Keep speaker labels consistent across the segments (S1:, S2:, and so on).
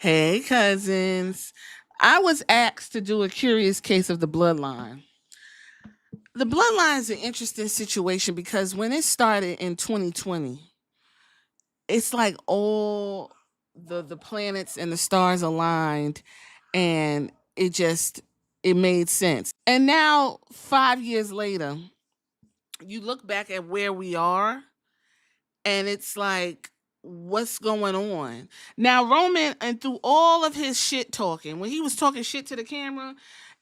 S1: Hey, cousins. I was asked to do a curious case of the bloodline. The bloodline is an interesting situation because when it started in 2020, it's like all the planets and the stars aligned and it made sense. And now 5 years later, you look back at where we are and it's like what's going on now. Roman, and through all of his shit talking, when he was talking shit to the camera,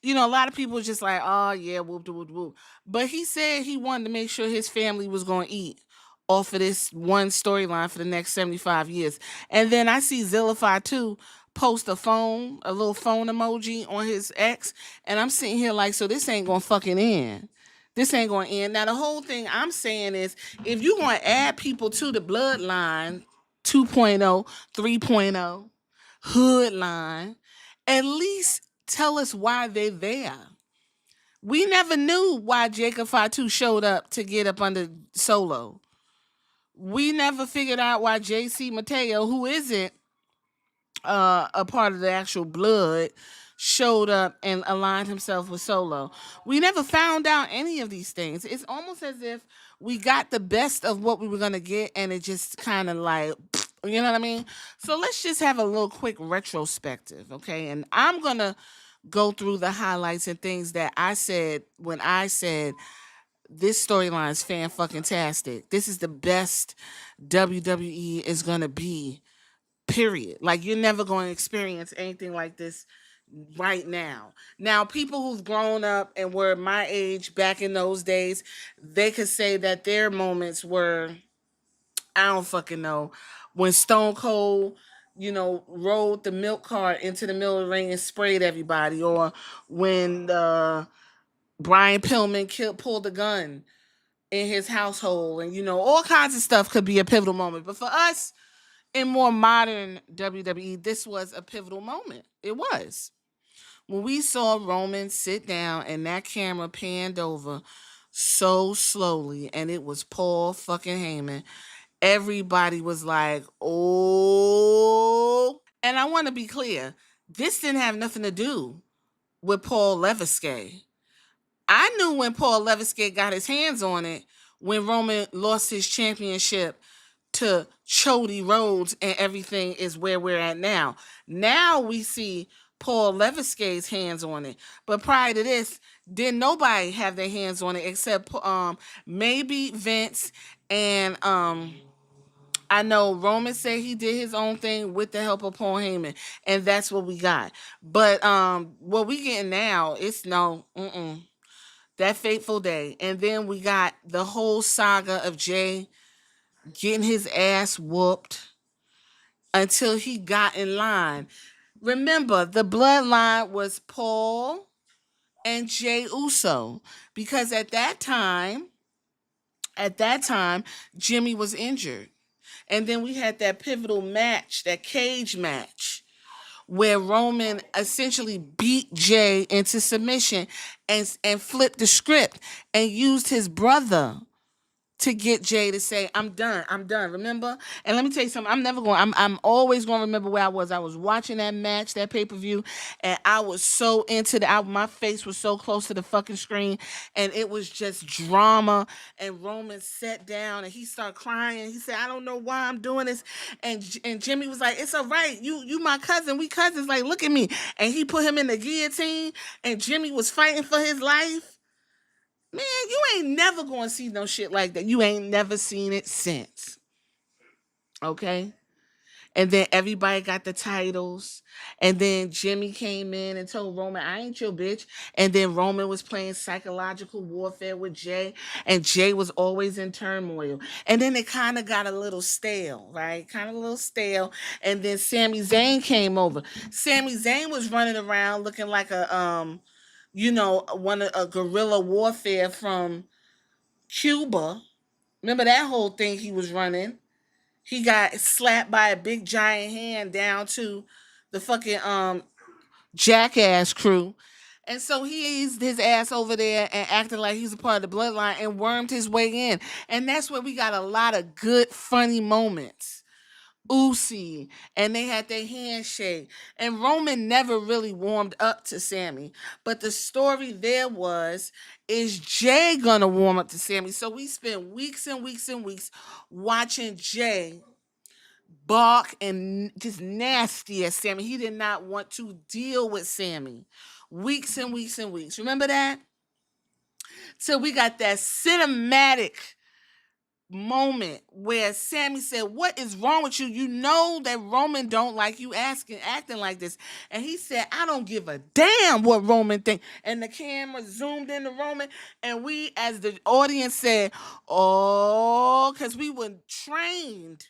S1: a lot of people was just like, oh yeah, whoop de whoop de whoop. But he said he wanted to make sure his family was going to eat off of this one storyline for the next 75 years. And then I see Zillify too post a little phone emoji on his ex, and I'm sitting here like, so this ain't gonna fucking end. This ain't going to end. Now, the whole thing I'm saying is if you're going to add people to the bloodline 2.0, 3.0, hood line, at least tell us why they're there. We never knew why Jacob Fatu showed up to get up under Solo. We never figured out why JC Mateo, who isn't a part of the actual blood, showed up and aligned himself with Solo. We never found out any of these things. It's almost as if we got the best of what we were going to get and it just kind of like, you know what I mean? So let's just have a little quick retrospective, okay? And I'm going to go through the highlights and things that I said when I said this storyline is fan fucking tastic. This is the best WWE is going to be, period. Like, you're never going to experience anything like this right now. Now, people who've grown up and were my age back in those days, they could say that their moments were, I don't fucking know, when Stone Cold, rolled the milk cart into the middle of the ring and sprayed everybody, or when Brian Pillman pulled a gun in his household, and all kinds of stuff could be a pivotal moment. But for us, in more modern WWE, this was a pivotal moment. It was. When we saw Roman sit down and that camera panned over so slowly and it was Paul fucking Heyman, everybody was like, oh. And I want to be clear, this didn't have nothing to do with Paul Levesque. I knew when Paul Levesque got his hands on it when Roman lost his championship to Chody Rhodes, and everything is where we're at now. Now we see Paul Levesque's hands on it. But prior to this, didn't nobody have their hands on it except maybe Vince and I know Roman said he did his own thing with the help of Paul Heyman, and that's what we got. But what we getting now, it's no, that fateful day. And then we got the whole saga of Jay getting his ass whooped until he got in line. Remember, the bloodline was Paul and Jay Uso, because at that time, Jimmy was injured. And then we had that pivotal match, that cage match, where Roman essentially beat Jay into submission and flipped the script and used his brother to get Jay to say, I'm done. Remember? And let me tell you something. I'm always going to remember where I was. I was watching that match, that pay-per-view, and I was so into my face was so close to the fucking screen, and it was just drama. And Roman sat down and he started crying. He said, I don't know why I'm doing this. And Jimmy was like, it's all right. You my cousin. We cousins. Like, look at me. And he put him in the guillotine, and Jimmy was fighting for his life. Man, you ain't never gonna see no shit like that. You ain't never seen it since. Okay? And then everybody got the titles. And then Jimmy came in and told Roman, I ain't your bitch. And then Roman was playing psychological warfare with Jay. And Jay was always in turmoil. And then it kind of got a little stale, right? Kind of a little stale. And then Sami Zayn came over. Sami Zayn was running around looking like a guerrilla warfare from Cuba. Remember that whole thing he was running? He got slapped by a big giant hand down to the fucking jackass crew. And so he eased his ass over there and acted like he's a part of the bloodline and wormed his way in. And that's where we got a lot of good, funny moments. Uzi, and they had their handshake. And Roman never really warmed up to Sami. But the story there was, is Jay gonna warm up to Sami? So we spent weeks and weeks and weeks watching Jay bark and just nasty at Sami. He did not want to deal with Sami. Weeks and weeks and weeks. Remember that? So we got that cinematic moment where Sami said, "What is wrong with you? You know that Roman don't like you acting like this." And he said, "I don't give a damn what Roman think." And the camera zoomed into Roman, and we, as the audience, said, "Oh," because we were trained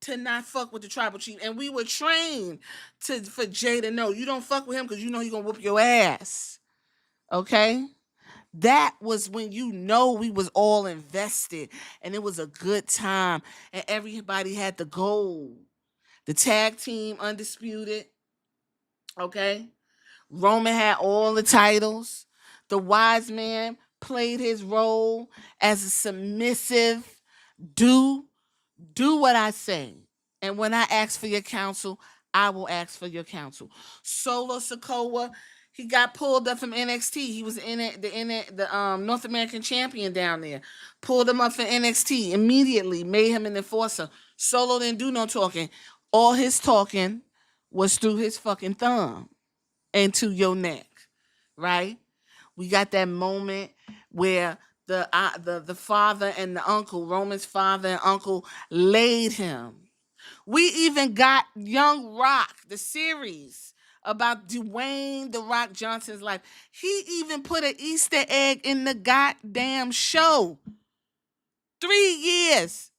S1: to not fuck with the tribal chief, and we were trained for Jay to know you don't fuck with him because you know he gonna whoop your ass. Okay. That was when you know we was all invested and it was a good time and everybody had the goal. The tag team undisputed, okay? Roman had all the titles. The wise man played his role as a submissive, do what I say. And when I ask for your counsel, I will ask for your counsel. Solo Sikoa, he got pulled up from NXT. He was the North American champion down there. Pulled him up from NXT immediately, made him an enforcer. Solo didn't do no talking. All his talking was through his fucking thumb into your neck, right? We got that moment where the father and the uncle, Roman's father and uncle, laid him. We even got Young Rock, the series about Dwayne The Rock Johnson's life. He even put an Easter egg in the goddamn show 3 years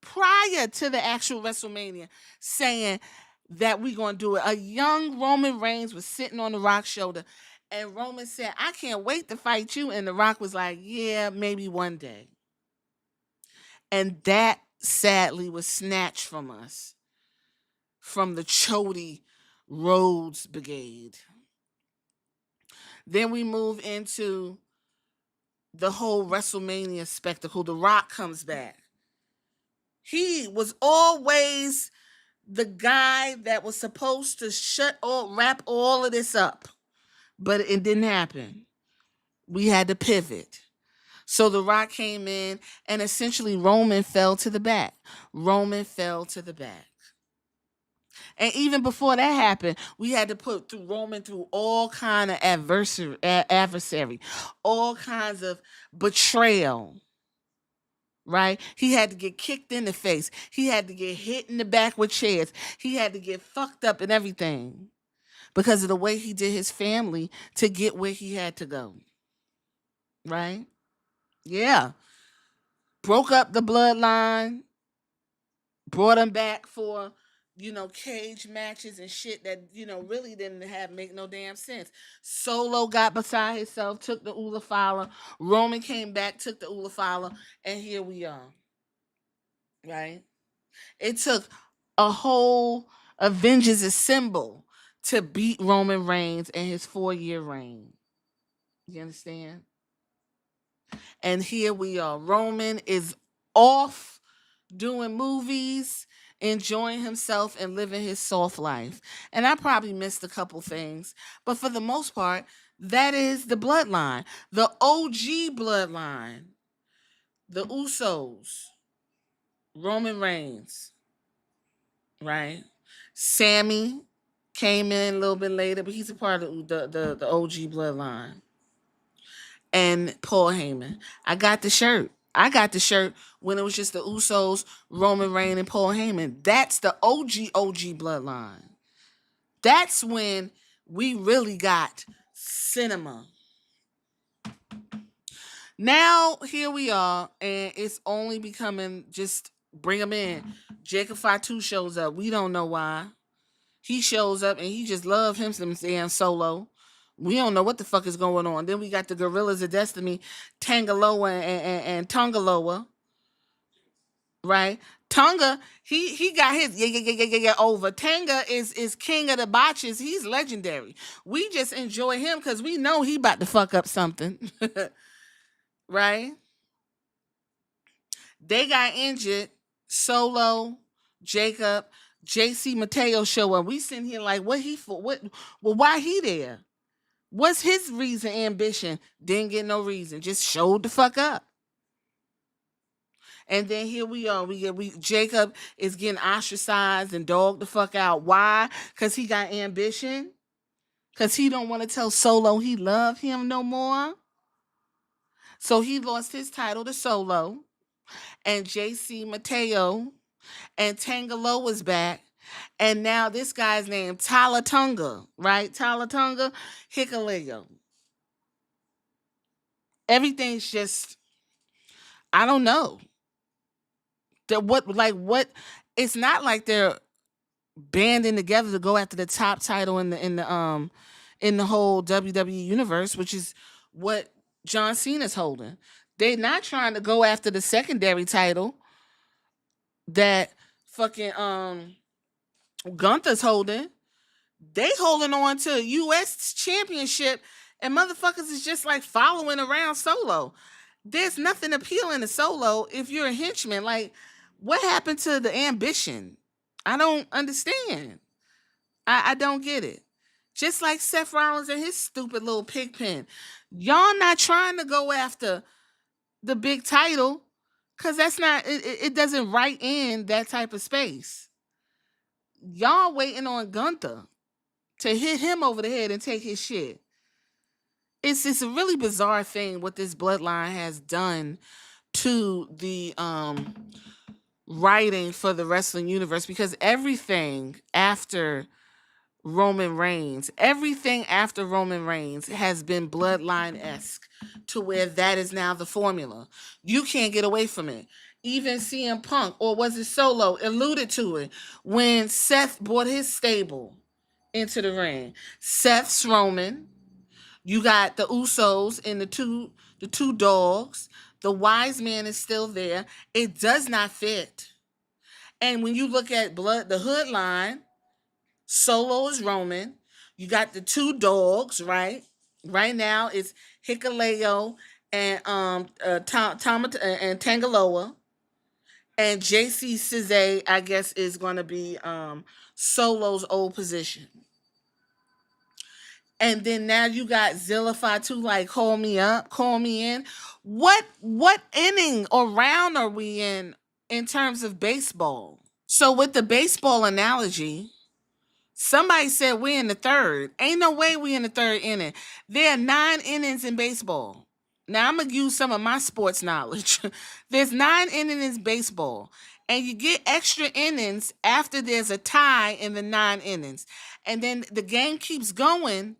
S1: prior to the actual WrestleMania, saying that we gonna do it. A young Roman Reigns was sitting on The Rock's shoulder, and Roman said, "I can't wait to fight you." And The Rock was like, "Yeah, maybe one day." And that sadly was snatched from us, from the Chody Rhodes Brigade. Then we move into the whole WrestleMania spectacle. The Rock comes back. He was always the guy that was supposed to wrap all of this up, but it didn't happen. We had to pivot. So The Rock came in, and essentially Roman fell to the back. Roman fell to the back. And even before that happened, we had to put Roman through all kind of adversary, all kinds of betrayal. Right? He had to get kicked in the face. He had to get hit in the back with chairs. He had to get fucked up and everything because of the way he did his family to get where he had to go. Right? Yeah. Broke up the bloodline, brought him back for, cage matches and shit that, really didn't make no damn sense. Solo got beside himself, took the Ula Fowler. Roman came back, took the Ula Fowler, and here we are. Right? It took a whole Avengers Assemble to beat Roman Reigns in his 4-year reign. You understand? And here we are. Roman is off doing movies, enjoying himself and living his soft life. And I probably missed a couple things, but for the most part, that is the bloodline, the OG bloodline, the Usos, Roman Reigns, right? Sami came in a little bit later, but he's a part of the OG bloodline. And Paul Heyman. I got the shirt when it was just the Usos, Roman Reigns, and Paul Heyman. That's the OG bloodline. That's when we really got cinema. Now, here we are, and it's only becoming just bring them in. Jacob Fatu shows up. We don't know why. He shows up, and he just loves him some damn Solo. We don't know what the fuck is going on. Then we got the Gorillas of Destiny, Tangaloa and Tongaloa. Right? Tonga, he got his over. Tanga is king of the botches. He's legendary. We just enjoy him because we know he about to fuck up something. Right? They got injured. Solo, Jacob, JC Mateo show up. We sitting here like, what he for? What? Well, why he there? What's his reason, ambition? Didn't get no reason. Just showed the fuck up. And then here we are. We Jacob is getting ostracized and dogged the fuck out. Why? Because he got ambition. Because he don't want to tell Solo he love him no more. So he lost his title to Solo. And JC Mateo and Tangalo was back. And now this guy's named Talatunga, right? Talatunga Hikaleo. Everything's just, I don't know. What it's not like they're banding together to go after the top title in the whole WWE universe, which is what John Cena's holding. They're not trying to go after the secondary title that fucking Gunther's holding. They holding on to US championship, and motherfuckers is just like following around Solo. There's nothing appealing to Solo if you're a henchman. Like, what happened to the ambition? I don't understand. I don't get it. Just like Seth Rollins and his stupid little pig pen. Y'all not trying to go after the big title because that's not, it doesn't write in that type of space. Y'all waiting on Gunther to hit him over the head and take his shit. It's a really bizarre thing what this bloodline has done to the writing for the wrestling universe, because everything after Roman Reigns has been bloodline-esque to where that is now the formula. You can't get away from it. Even CM Punk, or was it Solo, alluded to it when Seth brought his stable into the ring. Seth's Roman. You got the Usos and the two dogs. The wise man is still there. It does not fit. And when you look at the hood line, Solo is Roman. You got the two dogs, right? Right now it's Hikaleo and and Tangaloa. And JC Cizé, I guess, is gonna be Solo's old position. And then now you got Zilla Fatu, like, call me up, call me in. What inning or round are we in terms of baseball? So with the baseball analogy, somebody said we're in the third. Ain't no way we in the third inning. There are 9 innings in baseball. Now I'm gonna use some of my sports knowledge. There's 9 innings in baseball. And you get extra innings after there's a tie in the 9 innings. And then the game keeps going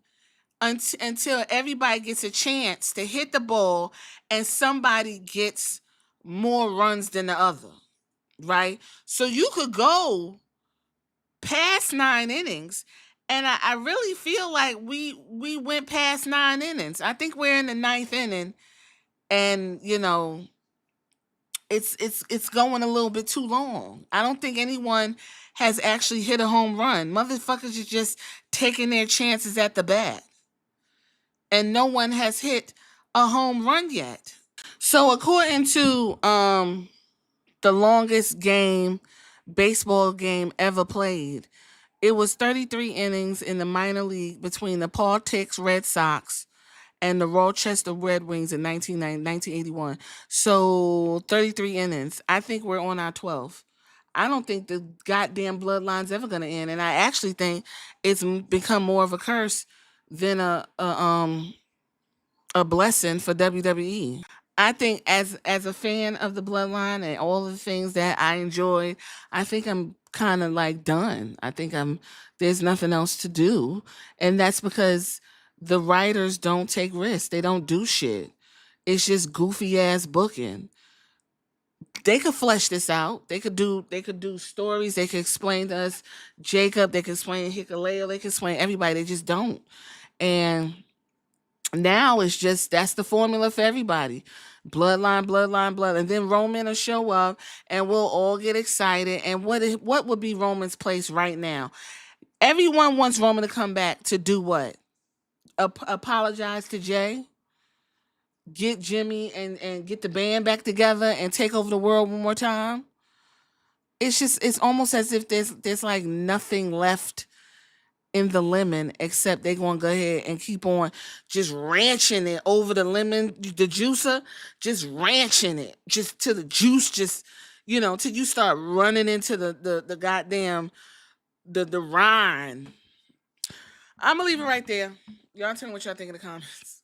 S1: until everybody gets a chance to hit the ball and somebody gets more runs than the other, right? So you could go past 9 innings, and I really feel like we went past 9 innings. I think we're in the 9th inning, and it's going a little bit too long. I don't think anyone has actually hit a home run. Motherfuckers are just taking their chances at the bat. And no one has hit a home run yet. So according to the longest baseball game ever played, it was 33 innings in the minor league between the Paul Tix Red Sox and the Rochester Red Wings in 1981. So 33 innings. I think we're on our 12th. I don't think the goddamn bloodline's ever going to end, and I actually think it's become more of a curse than a blessing for WWE. I think as a fan of the bloodline and all of the things that I enjoyed, I think I'm kind of like done. I think there's nothing else to do. And that's because the writers don't take risks. They don't do shit. It's just goofy ass booking. They could flesh this out. They could do stories. They could explain to us Jacob. They could explain Hikaleo. They could explain everybody. They just don't. And now it's just, that's the formula for everybody. Bloodline, bloodline, bloodline. And then Roman will show up and we'll all get excited. And what would be Roman's place right now? Everyone wants Roman to come back to do what? Apologize to Jay? Get Jimmy and get the band back together and take over the world one more time? it's almost as if there's like nothing left in the lemon except they gonna go ahead and keep on just ranching it over the lemon, the juicer, just ranching it just till the juice just, till you start running into the goddamn the rind. I'm gonna leave it right there. Y'all tell me what y'all think in the comments.